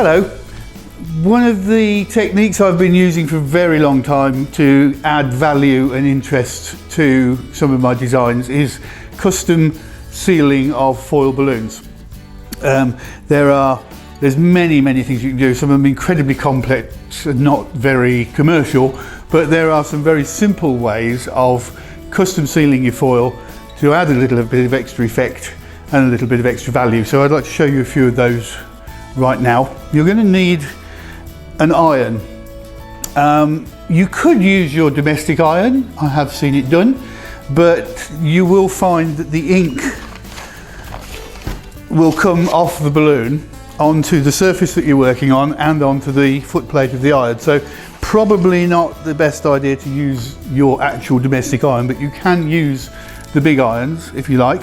Hello. One of the techniques I've been using for a very long time to add value and interest to some of my designs is custom sealing of foil balloons. There's many things you can do. Some of them incredibly complex and not very commercial, but there are some very simple ways of custom sealing your foil to add a little bit of extra effect and a little bit of extra value. So I'd like to show you a few of those right now. You're going to need an iron. You could use your domestic iron, I have seen it done, but you will find that the ink will come off the balloon onto the surface that you're working on and onto the footplate of the iron. So probably not the best idea to use your actual domestic iron, but you can use the big irons if you like.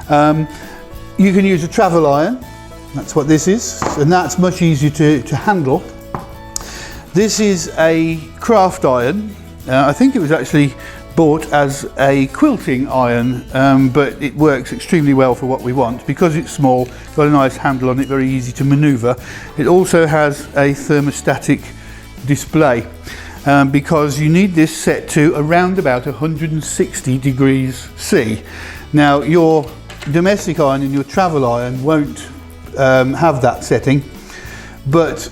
You can use a travel iron, that's what this is, and that's much easier to handle. This is a craft iron. I think it was actually bought as a quilting iron, but it works extremely well for what we want because it's small, got a nice handle on it, very easy to maneuver. It also has a thermostatic display because you need this set to around about 160 degrees C. Now your domestic iron and your travel iron won't have that setting, but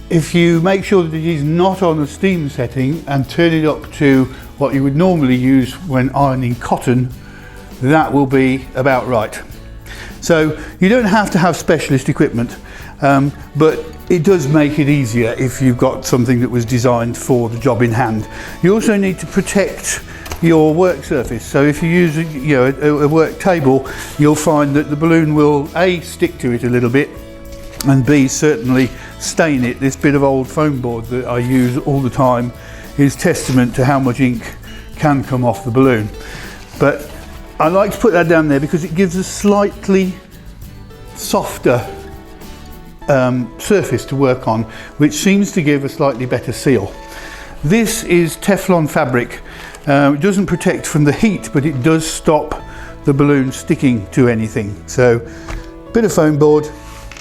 if you make sure that it is not on a steam setting and turn it up to what you would normally use when ironing cotton, that will be about right. So you don't have to have specialist equipment, but it does make it easier if you've got something that was designed for the job in hand. You also need to protect your work surface. So if you use a work table, you'll find that the balloon will A, stick to it a little bit, and B, certainly stain it. This bit of old foam board that I use all the time is testament to how much ink can come off the balloon. But I like to put that down there because it gives a slightly softer surface to work on, which seems to give a slightly better seal. This is Teflon fabric. It doesn't protect from the heat, but it does stop the balloon sticking to anything. So bit of foam board,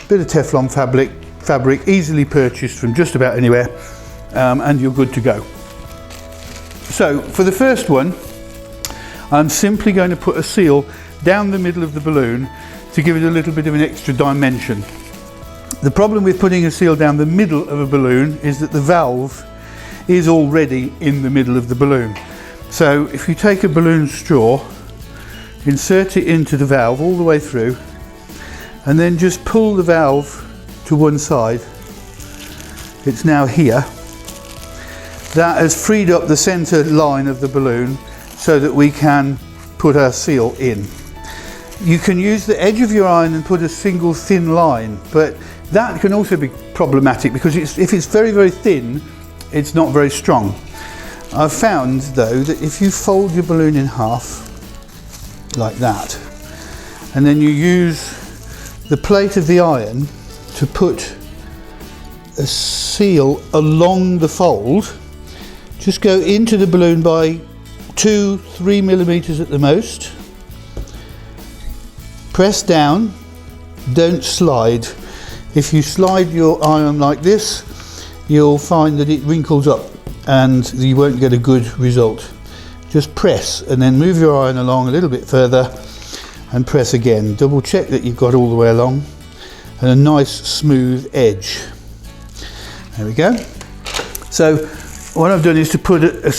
bit of Teflon fabric, easily purchased from just about anywhere, and you're good to go. So for the first one, I'm simply going to put a seal down the middle of the balloon to give it a little bit of an extra dimension. The problem with putting a seal down the middle of a balloon is that the valve is already in the middle of the balloon. So if you take a balloon straw, insert it into the valve all the way through, and then just pull the valve to one side. It's now here. That has freed up the center line of the balloon so that we can put our seal in. You can use the edge of your iron and put a single thin line, but that can also be problematic because if it's very thin, it's not very strong. I've found though that if you fold your balloon in half like that, and then you use the plate of the iron to put a seal along the fold, just go into the balloon by 2-3 millimeters at the most, press down, don't slide. If you slide your iron like this, you'll find that it wrinkles up and you won't get a good result. Just press and then move your iron along a little bit further and press again. Double check that you've got all the way along and a nice smooth edge. There we go. So what I've done is to put a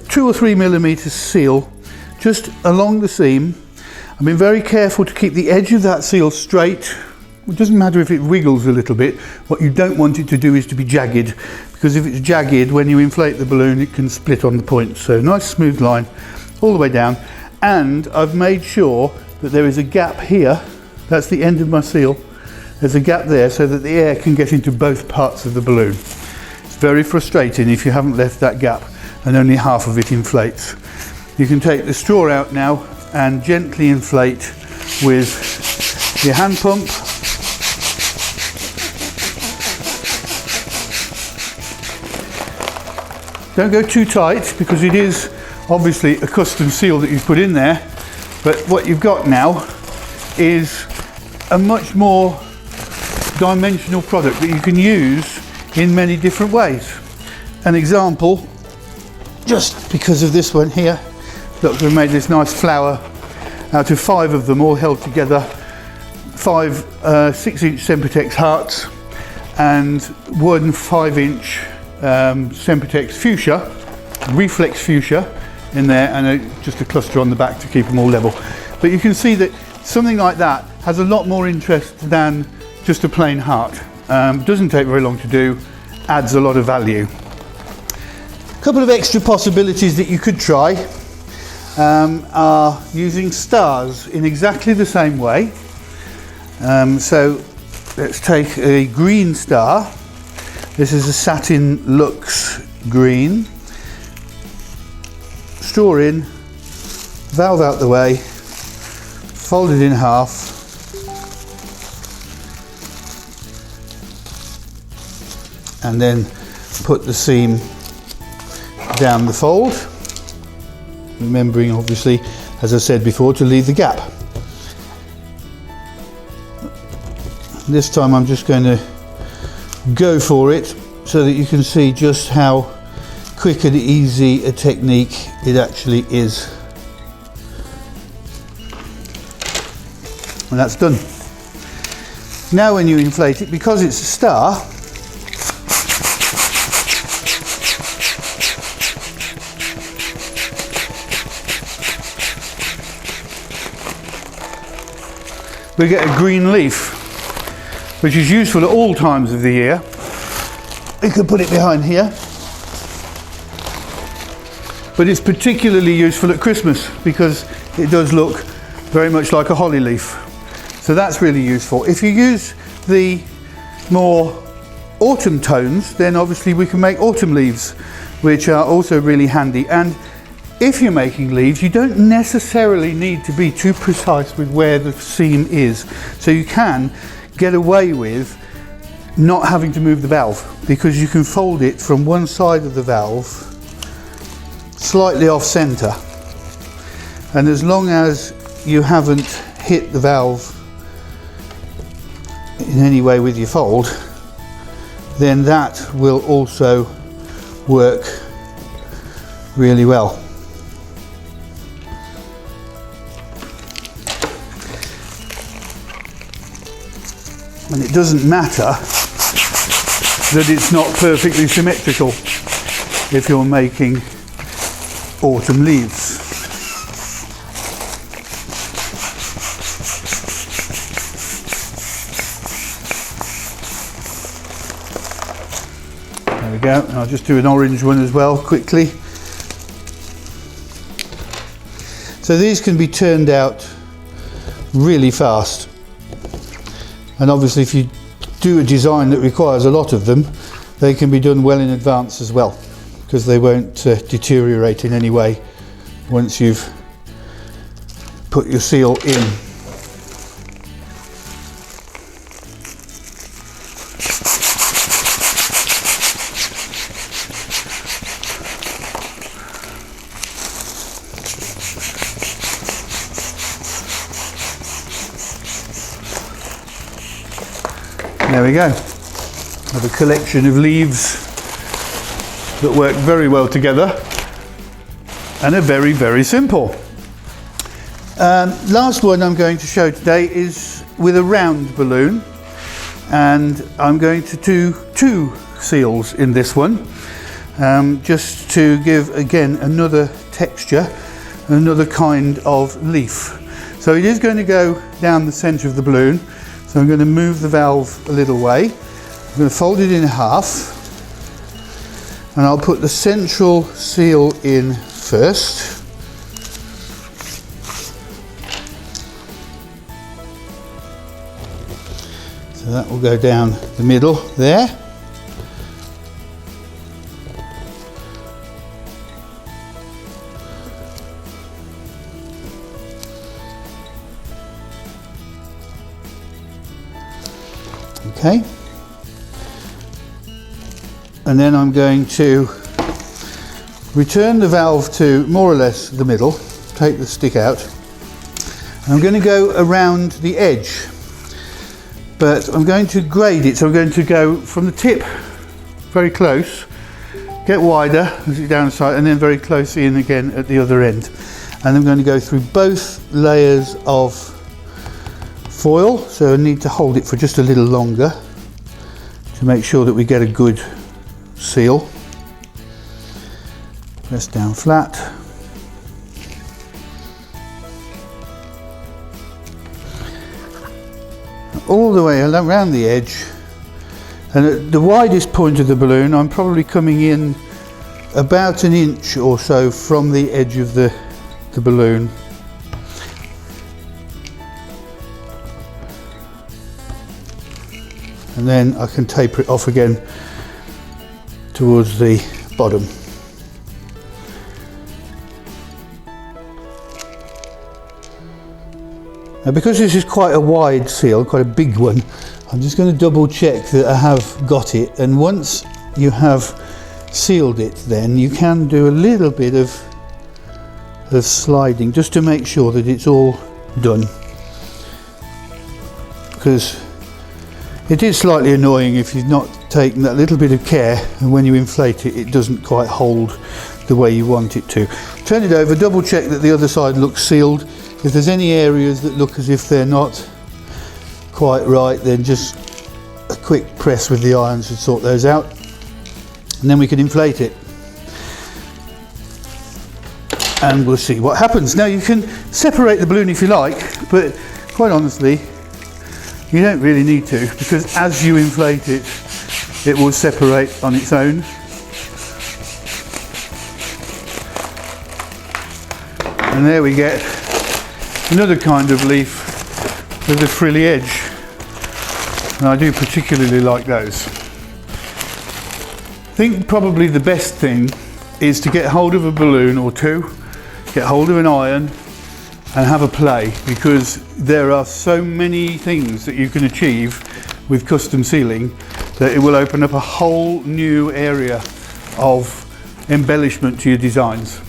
2 or 3 millimeter seal just along the seam. I've been very careful to keep the edge of that seal straight. It doesn't matter if it wiggles a little bit. What you don't want it to do is to be jagged, because if it's jagged, when you inflate the balloon, it can split on the points. So nice smooth line all the way down. And I've made sure that there is a gap here. That's the end of my seal. There's a gap there so that the air can get into both parts of the balloon. It's very frustrating if you haven't left that gap and only half of it inflates. You can take the straw out now and gently inflate with your hand pump. Don't go too tight because it is obviously a custom seal that you've put in there, but what you've got now is a much more dimensional product that you can use in many different ways. An example, just because of this one here, look, we've made this nice flower out of 5 of them all held together, 5 6-inch Sempertex hearts and 1 5-inch Sempertex fuchsia, reflex fuchsia in there, and just a cluster on the back to keep them all level. But you can see that something like that has a lot more interest than just a plain heart. Doesn't take very long to do, adds a lot of value. A couple of extra possibilities that you could try are using stars in exactly the same way. So let's take a green star. This is a Satin Lux green. Straw in, valve out the way, fold it in half, and then put the seam down the fold, remembering obviously, as I said before, to leave the gap. This time I'm just going to go for it so that you can see just how quick and easy a technique it actually is. And that's done. Now when you inflate it, because it's a star, we get a green leaf, which is useful at all times of the year. You could put it behind here, but it's particularly useful at Christmas because it does look very much like a holly leaf. So that's really useful. If you use the more autumn tones, then obviously we can make autumn leaves, which are also really handy. And if you're making leaves, you don't necessarily need to be too precise with where the seam is. So you can get away with not having to move the valve, because you can fold it from one side of the valve slightly off center, and as long as you haven't hit the valve in any way with your fold, then that will also work really well. And it doesn't matter that it's not perfectly symmetrical if you're making autumn leaves. There we go. I'll just do an orange one as well quickly. So these can be turned out really fast. And obviously if you do a design that requires a lot of them, they can be done well in advance as well, because they won't deteriorate in any way once you've put your seal in. There we go. I have a collection of leaves that work very well together and are very, very simple. Last one I'm going to show today is with a round balloon, and I'm going to do 2 seals in this one, just to give again another texture, another kind of leaf. So it is going to go down the centre of the balloon. So I'm going to move the valve a little way. I'm going to fold it in half, and I'll put the central seal in first. So that will go down the middle there. Okay, and then I'm going to return the valve to more or less the middle, take the stick out, and I'm going to go around the edge, but I'm going to grade it. So I'm going to go from the tip very close, get wider as you downside, and then very close in again at the other end. And I'm going to go through both layers of foil, so I need to hold it for just a little longer to make sure that we get a good seal. Press down flat. All the way around the edge, and at the widest point of the balloon I'm probably coming in about 1 inch or so from the edge of the balloon. And then I can taper it off again towards the bottom. Now, because this is quite a wide seal, quite a big one, I'm just going to double check that I have got it, and once you have sealed it, then you can do a little bit of sliding just to make sure that it's all done, because it is slightly annoying if you've not taken that little bit of care, and when you inflate it, it doesn't quite hold the way you want it to. Turn it over, double check that the other side looks sealed. If there's any areas that look as if they're not quite right, then just a quick press with the iron should sort those out, and then we can inflate it and we'll see what happens. Now, you can separate the balloon if you like, but quite honestly you don't really need to, because as you inflate it, it will separate on its own. And there we get another kind of leaf with a frilly edge, and I do particularly like those. I think probably the best thing is to get hold of a balloon or two, get hold of an iron and have a play, because there are so many things that you can achieve with custom sealing that it will open up a whole new area of embellishment to your designs.